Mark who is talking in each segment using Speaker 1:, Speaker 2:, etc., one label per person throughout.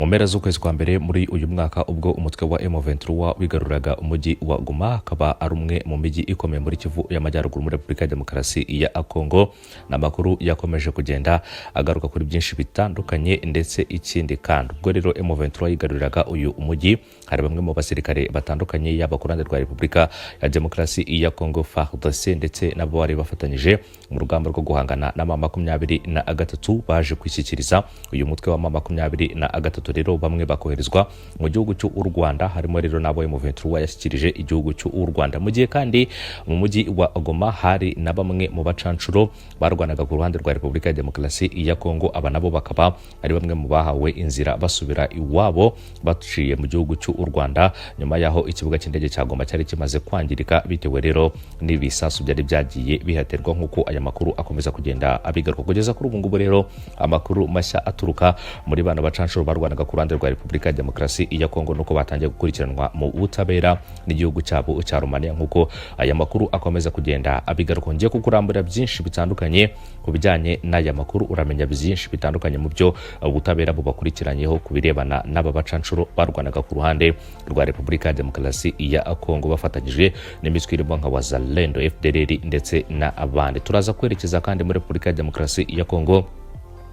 Speaker 1: Mu mpera z'ukwezi kwa mbere muri uyu mwaka ubwo umutwe wa M23 wigaruraga umujyi wa Goma, akaba ari umwe mu mijyi ikomeye muri Kivu y'Amajyaruguru muri Repubulika ya Demokarasi ya Kongo. N'amakuru yakomeje kugenda agaruka kuri byinshi bitandukanye, ndetse ikindi kandi ubwo rero M23 yigaruriraga uyu umujyi, hari bamwe mu basirikare batandukanye yaba ku ruhande rwa Repubulika ya Demokarasi ya Kongo FARDC ndetse nabo bari bafatanyije mu rugamba rwo guhangana na M23 baje kwishyikiriza uyu mutwe wa M23. Rero bamwe bakoherezwa mu gihugu cy'u Rwanda, harimo rero nabo M23 yashyikirije igihugu cy'u Rwanda. Mu gihe kandi mu mujyi wa Goma hari na bamwe mu bacancuro barwanaga ku ruhande rwa Repubulika ya Demokarasi ya Kongo, aba nabo bakaba ari bamwe mu bahawe inzira basubira iwabo baciye mu gihugu cy'u Rwanda, nyuma yaho ikibuga cy'indege cya Goma cyari kimaze kwangirika bitewe rero n'ibisasu byari byagiye bihaterwa, nk'uko aya makuru akomeza kugenda abigaruka. Kugeza kuri ubu ngubu rero amakuru mashya aturuka muri bano bacancuro barwanaga ku ruhande rwa Repubulika ya Demokarasi ya Kongo nuko batangiye gukurikiranwa mu butabera n'igihugu cyabo cya Romania, nk'uko aya makuru akomeza kugenda abigaruka. Ngiye kukurambura byinshi bitandukanye ku bijyanye n'aya makuru, uramenya byinshi bitandukanye mu byo ubutabera bubakurikiranyeho ku birebana n'aba bacancuro barwanaga ku ruhande rwa Repubulika ya Demokarasi ya Kongo bafatanyije n'imitwe irimo nka Wazalendo, FDLR ndetse na abandi. Turaza kwerekeza kandi muri Repubulika ya Demokarasi ya Kongo,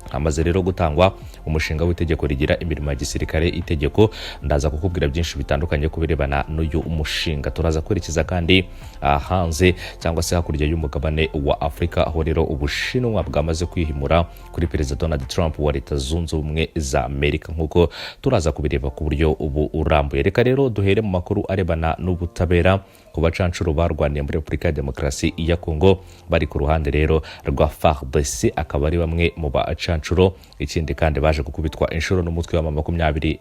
Speaker 1: hamaze rero gutangwa umushinga w'itegeko rigira imirimo ya gisirikare. Itegeko ndaza kukubwira byinshi bitandukanye ku birebana n'uyu umushinga. Turaza kwerekeza kandi hanze cyangwa se hakurya y'umugabane wa Afrika, aho rero Ubushinwa bwamaze kwihimura kuri Perezida Donald Trump wa Leta Zunze Ubumwe za Amerika, nk'uko turaza kubireba ku buryo ubu urambuye. Reka rero duhere mu makuru arebana n'ubutabera ku bacancuro barwaniye muri Repubulika ya Demokarasi ya Kongo bari ku ruhande rero rwa FARDC, akaba ari bamwe mu bacancuro. Ikindi kandi baje gukubitwa inshuro n'umutwe wa M23.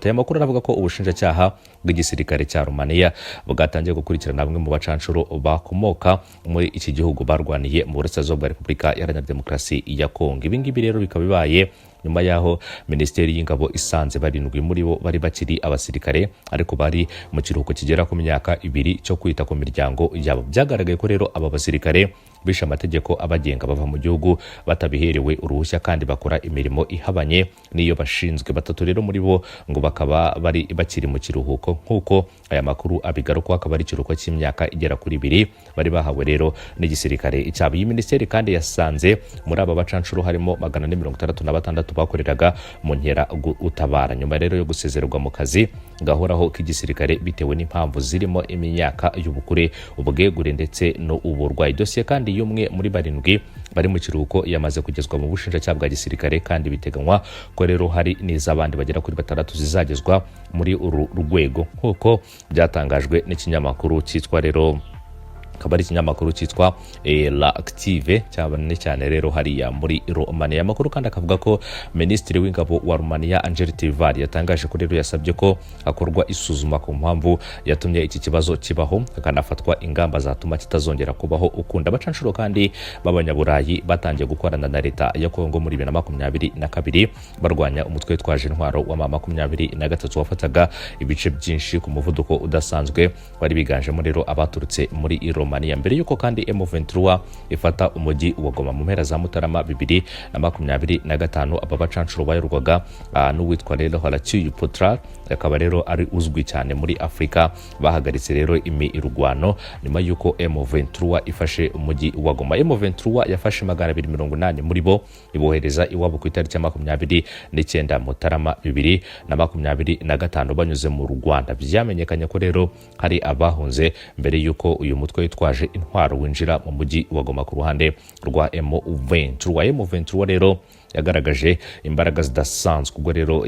Speaker 1: Aya makuru aravuga ko ubushinjacyaha bw'igisirikare cya Romania bwatangiye gukurikirana bamwe mu bacancuro bakomoka muri iki gihugu barwaniye mu burasirazuba bwa Repubulika Iharanira Demokarasi ya Kongo. Ibi ngibi rero bikaba bibaye nyuma yaho Minisiteri y'Ingabo isanze barindwi muri bo bari bakiri abasirikare, ariko bari mu kiruhuko kigera ku myaka 2 cyo kwita ku miryango yabo. Byagaragaye ko rero aba basirikare bishe amategeko abagenga, bava mu gihugu batabiherewe uruhushya kandi bakora imirimo ihabanye n'iyo bashinzwe. 3 rero muri bo ngo bakaba bari bakiri mu kiruhuko, nk'uko aya makuru abigaruka. Akaba ari ikiruhuko cy'imyaka igera kuri 2 bari bahawe rero n'igisirikare cyabo. Iyi minisiteri kandi yasanze muri aba bacancuro harimo 466 bakoreraga mu nkera utabara, nyuma rero yo gusezererwa mu kazi gahoraho k'igisirikare bitewe n'impamvu zirimo imyaka y'ubukure, ubwegure ndetse no uburwayi. Dosiye kandi y'umwe muri 7 bari mu kiruhuko yamaze kugezwa mu bushinjacyaha bwa gisirikare, kandi biteganywa ko rero hari n'iz'abandi bagera kuri 6 zizagezwa muri uru rwego, nk'uko byatangajwe n'ikinyamakuru cyitwa rero akaba ari ikinyamakuru cyitwa L'Active cyane rero hariya muri Romania. Amakuru kandi akavuga ko Minisitiri w'Ingabo wa Romania Angel Tivar yatangaje ko rero yasabye ko hakorwa isuzuma ku mpamvu yatumye iki kibazo kibaho, hakanafatwa ingamba zatuma kitazongera kubaho. Ukunda abacancuro kandi b'abanyaburayi batangiye gukorana na Leta ya Kongo muri 2022 barwanya umutwe witwaje intwaro wa M23 wafataga ibice byinshi ku muvuduko udasanzwe, bari biganjemo rero abaturutse muri Romania. Mbere yuko kandi M23 ifata umujyi wa Goma mu mpera za Mutarama 2025, aba bacancuro bayorwaga n'uwitwa rero Halachiyu Putra, akaba rero ari uzwi cyane muri Afrika. Bahagaritse rero imirwano nyuma yuko M23 ifashe umujyi wa Goma. M23 yafashe 280 muri bo ibohereza iwabo ku itariki ya 29 Mutarama 2025 banyuze mu Rwanda. Byamenyekanye ko rero hari abahunze mbere yuko uyu mutwe witwaje intwaro winjira mu mujyi wa Goma ku ruhande rwa M23 rero yagaragaje imbaraga zidasanzwe ubwo rero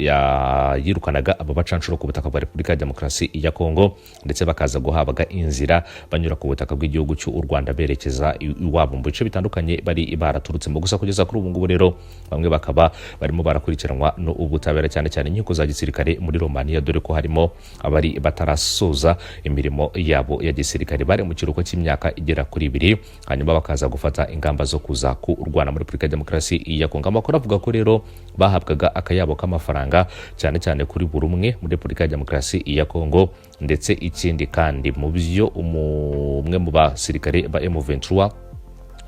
Speaker 1: yirukanaga aba bacancuro ku butaka bwa Repubulika ya Demokarasi ya Kongo, ndetse bakaza guhabwa inzira banyura ku butaka bw'igihugu cy'u Rwanda berekeza iwabo mu bice bitandukanye bari baraturutse mu. Gusa kugeza kuri ubu ngubu rero bamwe bakaba barimo barakurikiranwa n'ubutabera, cyane cyane inkiko za gisirikare muri Romania, dore ko harimo abari batarasoza imirimo yabo ya gisirikare bari mu kiruhuko cy'imyaka igera kuri 2, hanyuma bakaza gufata ingamba zo kuza ku Rwanda muri Repubulika ya Demokarasi ya Kongo. Amakuru avuga ko rero bahabwaga akayabo k'amafaranga cyane cyane kuri buri umwe muri Repubulika ya Demokarasi ya Kongo, ndetse ikindi kandi mu byo umwe mu basirikare ba M23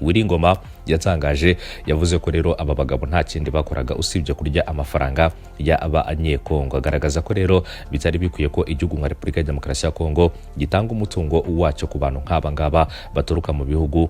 Speaker 1: Wiringoma yatangaje yavuze ko rero aba bagabo nta kindi bakoraga usibye kurya amafaranga y'abanyekongo. Agaragaza ko rero bitari bikwiye ko igihugu nka Repubulika ya Demokarasi ya Kongo gitanga umutungo wacyo ku bantu nk'aba ngaba baturuka mu bihugu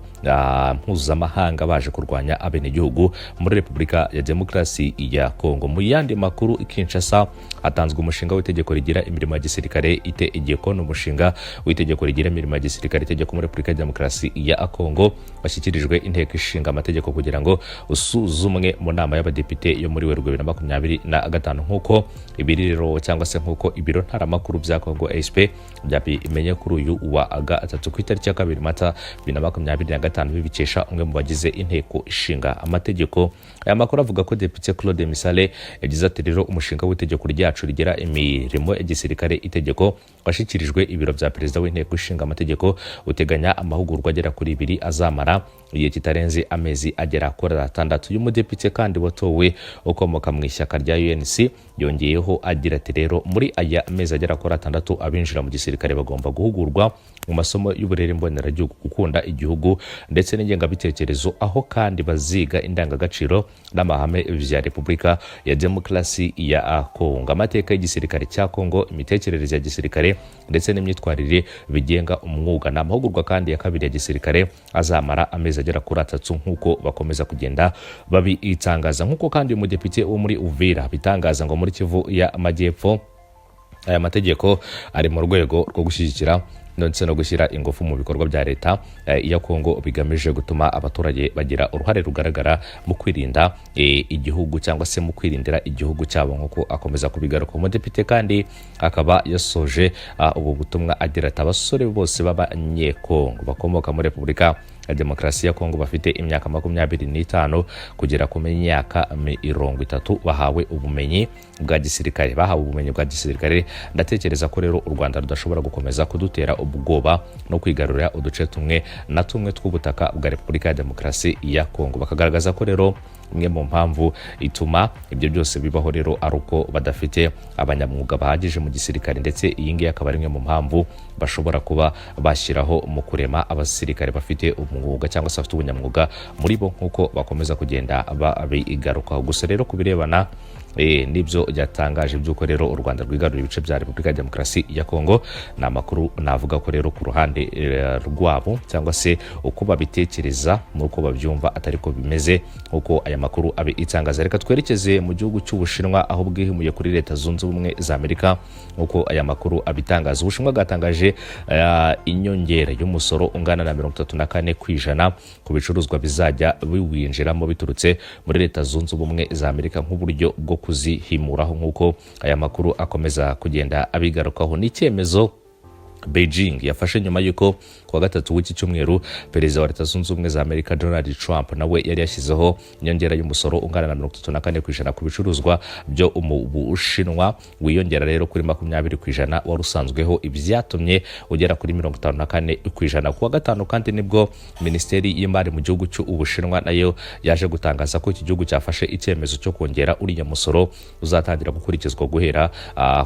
Speaker 1: mpuzamahanga baje kurwanya abenegihugu muri Repubulika ya Demokarasi ya Kongo. Mu yandi makuru, Kinshasa hatanzwe umushinga w'itegeko rigira imirimo ya gisirikare itegeko n'umushinga w'itegeko rigira imirimo ya gisirikare itegeko muri Repubulika ya Demokarasi ya Kongo washyikirijwe inteko ishinga amategeko kugira ngo usuzumwe mu nama y'abadepite yo muri Werurwe 2025 nk'uko ibiriro cyangwa se nk'uko ibiro ntaramakuru bya Kongo ASP byabimenye kuri uyu wa gatatu ku itariki ya 2 Mata 2025 bibikesha umwe mu bagize inteko ishinga amategeko. Aya makuru avuga ko Depite Claude Misale yagize ati rero umushinga w'itegeko ryacu rigira imirimo ya gisirikare itegeko washikirijwe ibiro bya perezida w'inteko ishinga amategeko uteganya amahugurwa agera kuri 2 azamara igihe kitarenze amezi agera kuri 6. Uyu mudepite kandi watowe ukomoka mu ishyaka rya UNC yongeyeho agira ati rero muri aya mezi agera kuri 6 abinjira mu gisirikare bagomba guhugurwa mu masomo y'uburere mboneragihugu, gukunda igihugu ndetse n'ingengabitekerezo, aho kandi baziga indangagaciro n'amahame vya Repubulika ya Demokarasi ya Kongo, amateka y'igisirikare cya Kongo, imitekerereze ya gisirikare ndetse n'imyitwarire bigenga umwuga. N'amahugurwa kandi ya kabiri ya gisirikare azamara amezi agera kuri 3 nk'uko bakomeza kugenda babitangaza. Nk'uko kandi umudepite wo muri Uvira bitangaza ngo muri Kivu ya Amajyepfo aya mategeko ari mu rwego rwo gushyigikira ndetse no gushyira ingufu mu bikorwa bya leta ya Kongo bigamije gutuma abaturage bagira uruhare rugaragara mu kwirinda igihugu cyangwa se mu kwirindira igihugu cyabo nk'uko akomeza kubigaruka. Umudepite kandi akaba yasoje ubu butumwa agira ati abasore bose b'abanyekongo bakomoka muri Repubulika ya Demokarasi ya Kongo bafite imyaka 25 kugera ku myaka 30 bahawe ubumenyi bwa gisirikare. Ndatekereza ko rero u Rwanda rudashobora gukomeza kudutera ubwoba no kwigarurira uduce tumwe na tumwe tw'ubutaka bwa Repubulika ya Demokarasi ya Kongo. Bakagaragaza ko rero imwe mu mpamvu ituma ibyo byose bibaho rero ari uko badafite abanyamwuga bahagije mu gisirikare, ndetse iyi ngiyi akaba ari imwe mu mpamvu bashobora kuba bashyiraho mu kurema abasirikare bafite umwuga cyangwa se bafite ubunyamwuga muri bo nk'uko bakomeza kugenda babigarukaho. Gusa rero kubirebana nibyo byatangaje by'uko rero u Rwanda rwigarurira ibice bya Repubulika ya Demokarasi ya Kongo, ni amakuru navuga ko rero ku ruhande rwabo cyangwa se uko babitekereza n'uko babyumva atari ko bimeze uko aya makuru abitangaza. Reka twerekeze mu gihugu cy'Ubushinwa aho bwihimuye kuri Leta Zunze Ubumwe za Amerika uko aya makuru abitangaza. Ubushinwa bwatangaje inyongera y'umusoro ungana na 34% ku bicuruzwa bizajya biwinjiramo biturutse muri Leta Zunze Ubumwe za Amerika nk'uburyo bwo kuzihimuraho nk'uko aya makuru akomeza kugenda abigarukaho. Ni icyemezo Beijing yafashe nyuma yuko kuwa gatatu w'iki cyumweru perezida wa Leta Zunze Ubumwe za Amerika Donald Trump nawe yari yashyizeho inyongera y'umusoro ungana na 34% ku bicuruzwa byo mu Bushinwa, wiyongera rero kuri 20% wari usanzweho, ibyatumye ugera kuri 54%. Kuwa gatanu kandi nibwo Minisiteri y'Imari mu gihugu cy'Ubushinwa nayo yaje gutangaza ko iki gihugu cyafashe icyemezo cyo kongera uriya musoro uzatangira gukurikizwa guhera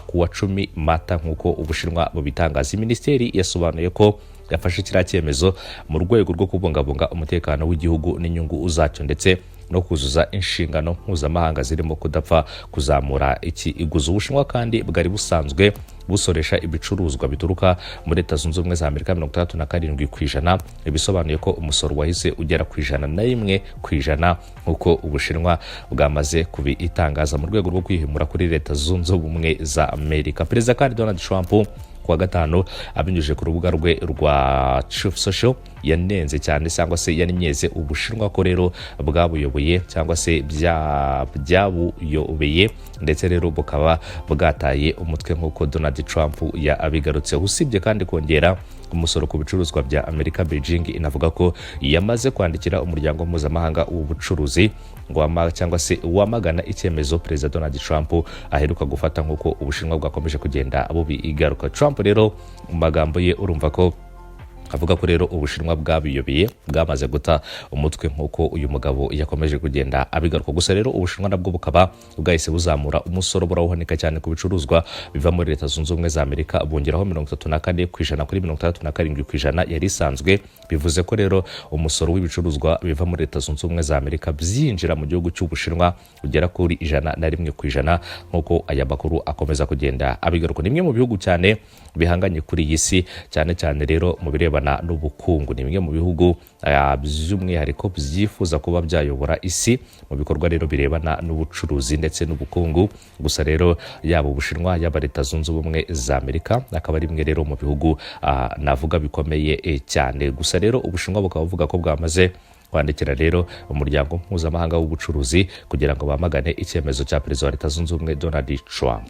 Speaker 1: kuwa 10 Mata nk'uko Ubushinwa bubitangaza. Minisiteri yasobanuye ko yafashe kiriya cyemezo mu rwego rwo kubungabunga umutekano w'igihugu n'inyungu zacyo ndetse no kuzuza inshingano mpuzamahanga zirimo kudapfa kuzamura iki iguzo. Ubushinwa kandi bwari busanzwe busoresha ibicuruzwa bituruka muri Leta Zunze Ubumwe za Amerika 67%, ibisobanuye ko umusoro wahise ugera ku 101% nk'uko Ubushinwa bwamaze kubitangaza mu rwego rwo kwihimura kuri Leta Zunze Ubumwe za Amerika. Perezida kandi Donald Trump kuwa gatanu abinyujije ku rubuga rwe rwa Truth Social yanenze cyane cyangwa se yanimyeze Ubushinwa ko rero bwabuyoboye cyangwa se byabuyobeye ndetse rero bukaba bwataye umutwe nk'uko Donald Trump yabigarutse. Usibye kandi kongera umusoro ku bicuruzwa bya Amerika, Beijing inavuga ko yamaze kwandikira umuryango mpuzamahanga w'ubucuruzi cyangwa se wamagana icyemezo Perezida Donald Trump aheruka gufata nk'uko Ubushinwa bwakomeje kugenda bubigaruka. Trump rero mu magambo ye urumva ko avuga ko rero Ubushinwa bwabiyobeye bwamaze guta umutwe nk'uko uyu mugabo yakomeje kugenda abigaruka. Gusa rero Ubushinwa nabwo bukaba bwahise buzamura umusoro burawuhanika cyane ku bicuruzwa biva muri Leta Zunze Ubumwe za Amerika bongeraho 34% kuri 67% yari isanzwe. Bivuze ko rero umusoro w'ibicuruzwa biva muri Leta Zunze Ubumwe za Amerika byinjira mu gihugu cy'Ubushinwa ugera kuri 101% nk'uko aya makuru akomeza kugenda abigaruka. Nimwe mu bihugu cyane bihanganye kuri iyi si, cyane cyane rero mu birebana n'ubukungu. Ni bimwe mu bihugu by'umwihariko byifuza kuba byayobora isi mu bikorwa rero birebana n'ubucuruzi ndetse n'ubukungu. Gusa rero yaba Ubushinwa yaba Leta Zunze Ubumwe za Amerika akaba ari bimwe rero mu bihugu navuga bikomeye cyane. Gusa rero Ubushinwa bukaba buvuga ko bwamaze kwandikira rero umuryango mpuzamahanga w'ubucuruzi kugira ngo bamagane icyemezo cya Perezida wa Leta Zunze Ubumwe Donald Trump.